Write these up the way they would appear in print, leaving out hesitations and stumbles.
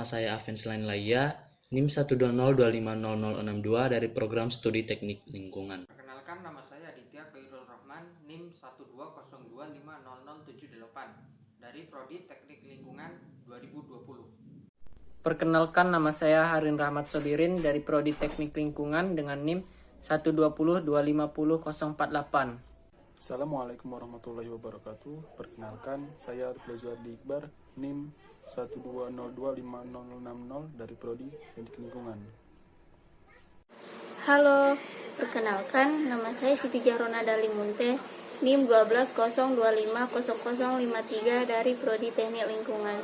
saya Aven Selain Laia, NIM 120250062 dari Program Studi Teknik Lingkungan. Perkenalkan, nama saya Aditya Khairul Rahman, NIM 120250078 dari Prodi Teknik Lingkungan 2020. Perkenalkan, nama saya Harin Rahmat Sobirin dari Prodi Teknik Lingkungan dengan NIM 120250048. Assalamualaikum warahmatullahi wabarakatuh. Perkenalkan, saya Arif Lazuardi Iqbar, NIM 120250060 dari Prodi Teknik Lingkungan. Halo, perkenalkan nama saya Siti Jahrona Dalimunte, NIM 120250053 dari Prodi Teknik Lingkungan.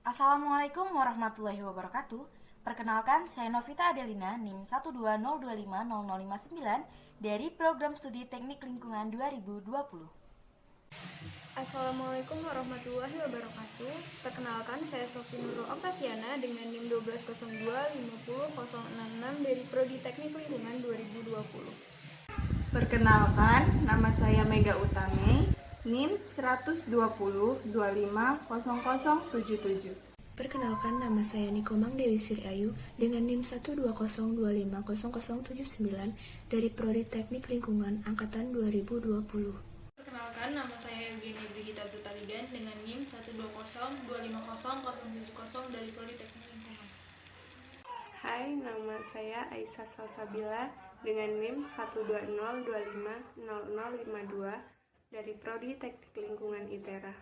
Assalamualaikum warahmatullahi wabarakatuh. Perkenalkan, saya Novita Adelina, NIM 120250059 dari Program Studi Teknik Lingkungan 2020. Assalamualaikum warahmatullahi wabarakatuh. Perkenalkan, saya Sofi Nurul Oktaviana dengan NIM 120250066 dari Prodi Teknik Lingkungan 2020. Perkenalkan, nama saya Mega Utame, NIM 120250077. Perkenalkan, nama saya Nikomang Dewi Sri Ayu dengan NIM 120250079 dari Prodi Teknik Lingkungan Angkatan 2020. Perkenalkan, nama saya Eugenia Brigita Brutalidan dengan NIM 120250070 dari Prodi Teknik Lingkungan. Hai, nama saya Aisyah Salsabila dengan NIM 120250052 dari Prodi Teknik Lingkungan ITERA.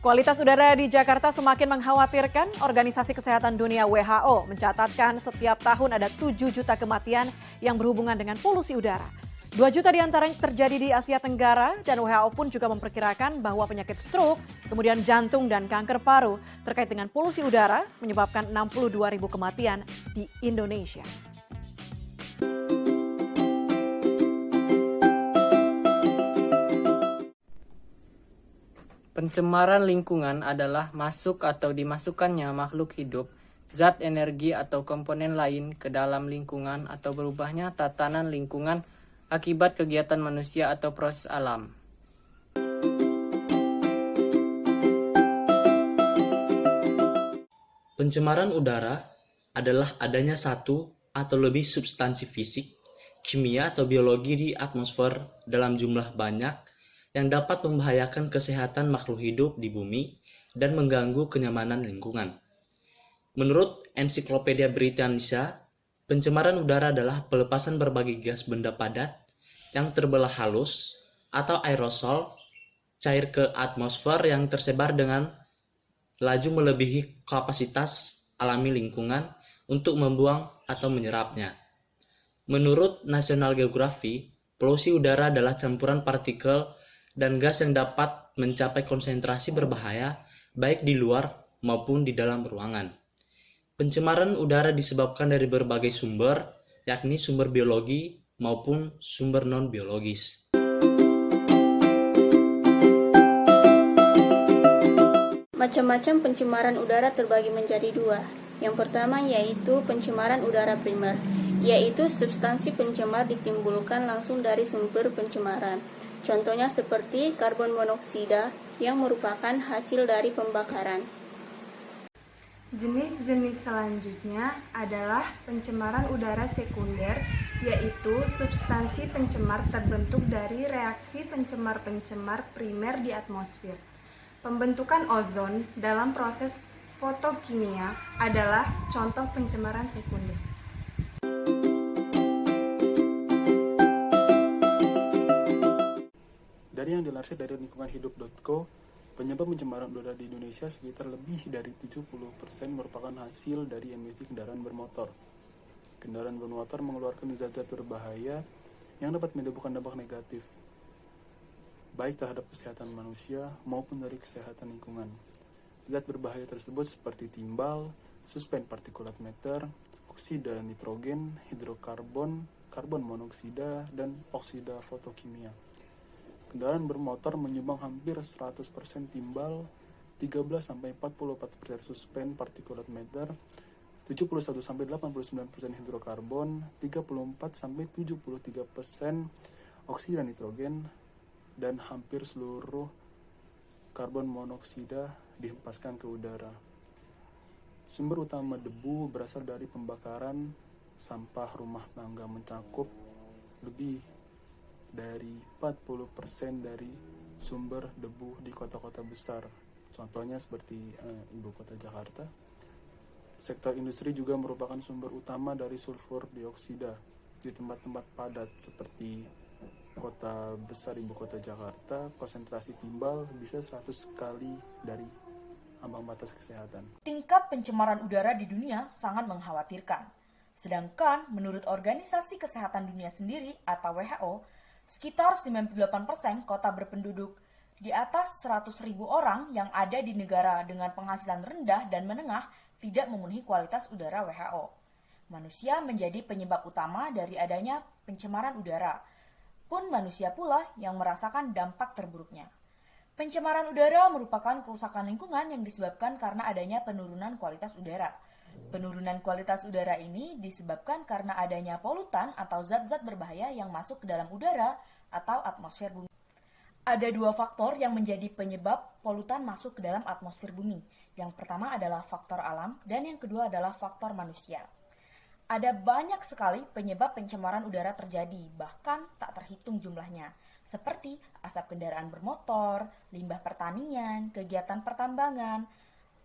Kualitas udara di Jakarta semakin mengkhawatirkan. Organisasi Kesehatan Dunia WHO mencatatkan setiap tahun ada 7 juta kematian yang berhubungan dengan polusi udara. 2 juta diantaranya terjadi di Asia Tenggara dan WHO pun juga memperkirakan bahwa penyakit stroke, kemudian jantung dan kanker paru terkait dengan polusi udara menyebabkan 62.000 kematian di Indonesia. Pencemaran lingkungan adalah masuk atau dimasukkannya makhluk hidup, zat energi atau komponen lain ke dalam lingkungan atau berubahnya tatanan lingkungan akibat kegiatan manusia atau proses alam. Pencemaran udara adalah adanya satu atau lebih substansi fisik, kimia atau biologi di atmosfer dalam jumlah banyak yang dapat membahayakan kesehatan makhluk hidup di bumi dan mengganggu kenyamanan lingkungan. Menurut Ensiklopedia Britannica, pencemaran udara adalah pelepasan berbagai gas benda padat yang terbelah halus atau aerosol cair ke atmosfer yang tersebar dengan laju melebihi kapasitas alami lingkungan untuk membuang atau menyerapnya. Menurut National Geographic, polusi udara adalah campuran partikel dan gas yang dapat mencapai konsentrasi berbahaya baik di luar maupun di dalam ruangan. Pencemaran udara disebabkan dari berbagai sumber, yakni sumber biologi maupun sumber non-biologis. Macam-macam pencemaran udara terbagi menjadi dua. Yang pertama yaitu pencemaran udara primer, yaitu substansi pencemar ditimbulkan langsung dari sumber pencemaran. Contohnya seperti karbon monoksida yang merupakan hasil dari pembakaran. Jenis-jenis selanjutnya adalah pencemaran udara sekunder, yaitu substansi pencemar terbentuk dari reaksi pencemar-pencemar primer di atmosfer. Pembentukan ozon dalam proses fotokimia adalah contoh pencemaran sekunder. Dari yang dilansir dari lingkunganhidup.co, penyebab pencemaran udara di Indonesia sekitar lebih dari 70% merupakan hasil dari emisi kendaraan bermotor. Kendaraan bermotor mengeluarkan zat-zat berbahaya yang dapat menimbulkan dampak negatif, baik terhadap kesehatan manusia maupun dari kesehatan lingkungan. Zat berbahaya tersebut seperti timbal, suspen partikulat matter, oksida nitrogen, hidrokarbon, karbon monoksida, dan oksida fotokimia. Kendaraan bermotor menyumbang hampir 100% timbal, 13-44% suspen partikulat matter, 71-89% hidrokarbon, 34-73% oksida nitrogen, dan hampir seluruh karbon monoksida dihempaskan ke udara. Sumber utama debu berasal dari pembakaran sampah rumah tangga, mencakup lebih dari 40% dari sumber debu di kota-kota besar. Contohnya seperti ibu kota Jakarta. Sektor industri juga merupakan sumber utama dari sulfur dioksida di tempat-tempat padat seperti kota besar ibu kota Jakarta. Konsentrasi timbal bisa 100 kali dari ambang batas kesehatan. Tingkat pencemaran udara di dunia sangat mengkhawatirkan. Sedangkan menurut Organisasi Kesehatan Dunia sendiri atau WHO, sekitar 98% kota berpenduduk di atas 100.000 orang yang ada di negara dengan penghasilan rendah dan menengah tidak memenuhi kualitas udara WHO. Manusia menjadi penyebab utama dari adanya pencemaran udara. Pun manusia pula yang merasakan dampak terburuknya. Pencemaran udara merupakan kerusakan lingkungan yang disebabkan karena adanya penurunan kualitas udara. Penurunan kualitas udara ini disebabkan karena adanya polutan atau zat-zat berbahaya yang masuk ke dalam udara atau atmosfer bumi. Ada dua faktor yang menjadi penyebab polutan masuk ke dalam atmosfer bumi. Yang pertama adalah faktor alam dan yang kedua adalah faktor manusia. Ada banyak sekali penyebab pencemaran udara terjadi, bahkan tak terhitung jumlahnya. Seperti asap kendaraan bermotor, limbah pertanian, kegiatan pertambangan,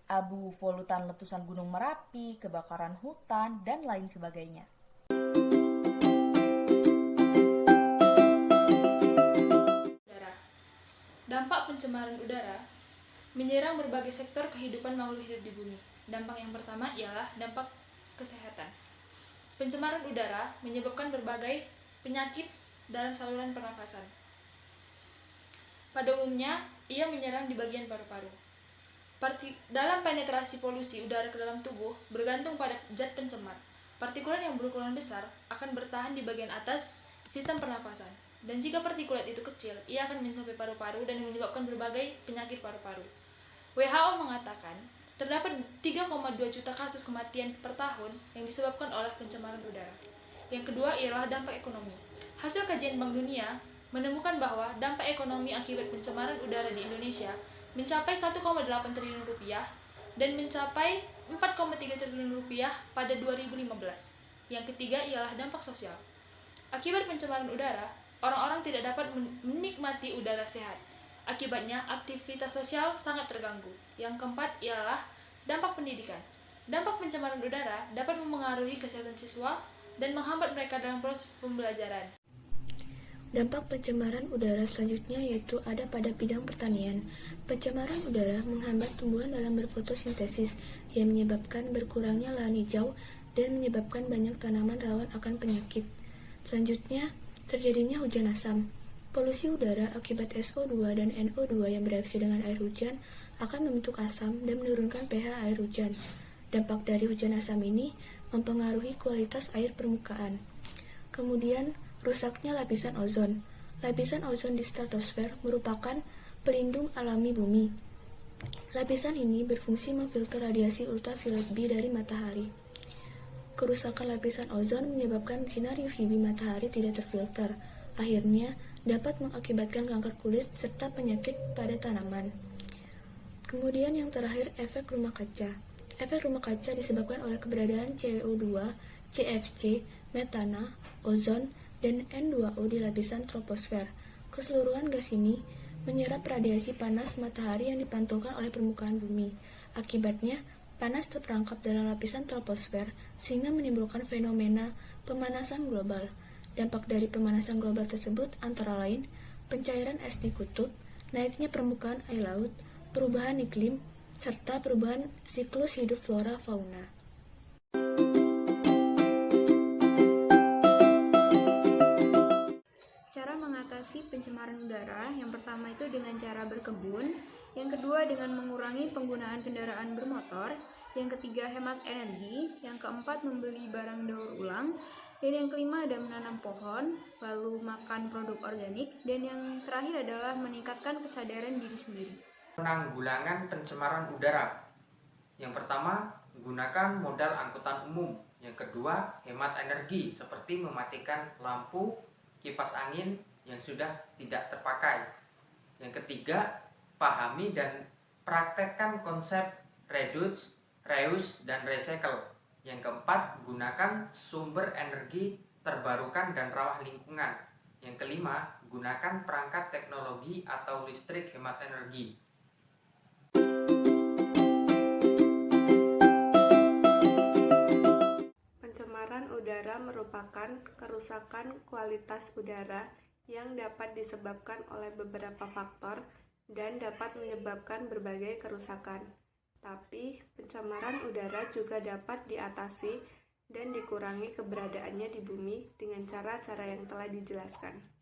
abu polutan letusan Gunung Merapi, kebakaran hutan, dan lain sebagainya. Dampak pencemaran udara menyerang berbagai sektor kehidupan makhluk hidup di bumi. Dampak yang pertama ialah dampak kesehatan. Pencemaran udara menyebabkan berbagai penyakit dalam saluran pernafasan. Pada umumnya, ia menyerang di bagian paru-paru. Dalam penetrasi polusi udara ke dalam tubuh bergantung pada zat pencemar. Partikulat yang berukuran besar akan bertahan di bagian atas sistem pernapasan. Dan jika partikulat itu kecil, ia akan mencapai paru-paru dan menyebabkan berbagai penyakit paru-paru. WHO mengatakan, terdapat 3,2 juta kasus kematian per tahun yang disebabkan oleh pencemaran udara. Yang kedua ialah dampak ekonomi. Hasil kajian Bank Dunia menemukan bahwa dampak ekonomi akibat pencemaran udara di Indonesia mencapai 1,8 triliun rupiah dan mencapai 4,3 triliun rupiah pada 2015. Yang ketiga ialah dampak sosial. Akibat pencemaran udara, orang-orang tidak dapat menikmati udara sehat. Akibatnya, aktivitas sosial sangat terganggu. Yang keempat ialah dampak pendidikan. Dampak pencemaran udara dapat memengaruhi kesehatan siswa dan menghambat mereka dalam proses pembelajaran. Dampak pencemaran udara selanjutnya yaitu ada pada bidang pertanian. Pencemaran udara menghambat tumbuhan dalam berfotosintesis yang menyebabkan berkurangnya lahan hijau dan menyebabkan banyak tanaman rawan akan penyakit. Selanjutnya, terjadinya hujan asam. Polusi udara akibat SO2 dan NO2 yang bereaksi dengan air hujan akan membentuk asam dan menurunkan pH air hujan. Dampak dari hujan asam ini mempengaruhi kualitas air permukaan. Kemudian, rusaknya lapisan ozon. Lapisan ozon di stratosfer merupakan pelindung alami bumi. Lapisan ini berfungsi memfilter radiasi ultraviolet B dari matahari. Kerusakan lapisan ozon menyebabkan sinar UVB matahari tidak terfilter. Akhirnya, dapat mengakibatkan kanker kulit serta penyakit pada tanaman. Kemudian yang terakhir, efek rumah kaca. Efek rumah kaca disebabkan oleh keberadaan CO2, CFC, metana, ozon, dan N2O di lapisan troposfer. Keseluruhan gas ini menyerap radiasi panas matahari yang dipantulkan oleh permukaan bumi. Akibatnya, panas terperangkap dalam lapisan troposfer sehingga menimbulkan fenomena pemanasan global. Dampak dari pemanasan global tersebut antara lain pencairan es di kutub, naiknya permukaan air laut, perubahan iklim, serta perubahan siklus hidup flora fauna. Cara mengatasi pencemaran udara, yang pertama itu dengan cara berkebun, yang kedua dengan mengurangi penggunaan kendaraan bermotor, yang ketiga hemat energi, yang keempat membeli barang daur ulang, dan yang kelima ada menanam pohon, lalu makan produk organik, dan yang terakhir adalah meningkatkan kesadaran diri sendiri. Penanggulangan pencemaran udara. Yang pertama, gunakan modal angkutan umum. Yang kedua, hemat energi seperti mematikan lampu, kipas angin yang sudah tidak terpakai. Yang ketiga, pahami dan praktekkan konsep reduce, reuse, dan recycle. Yang keempat, gunakan sumber energi terbarukan dan ramah lingkungan. Yang kelima, gunakan perangkat teknologi atau listrik hemat energi. Pencemaran udara merupakan kerusakan kualitas udara yang dapat disebabkan oleh beberapa faktor dan dapat menyebabkan berbagai kerusakan. Tapi, pencemaran udara juga dapat diatasi dan dikurangi keberadaannya di bumi dengan cara-cara yang telah dijelaskan.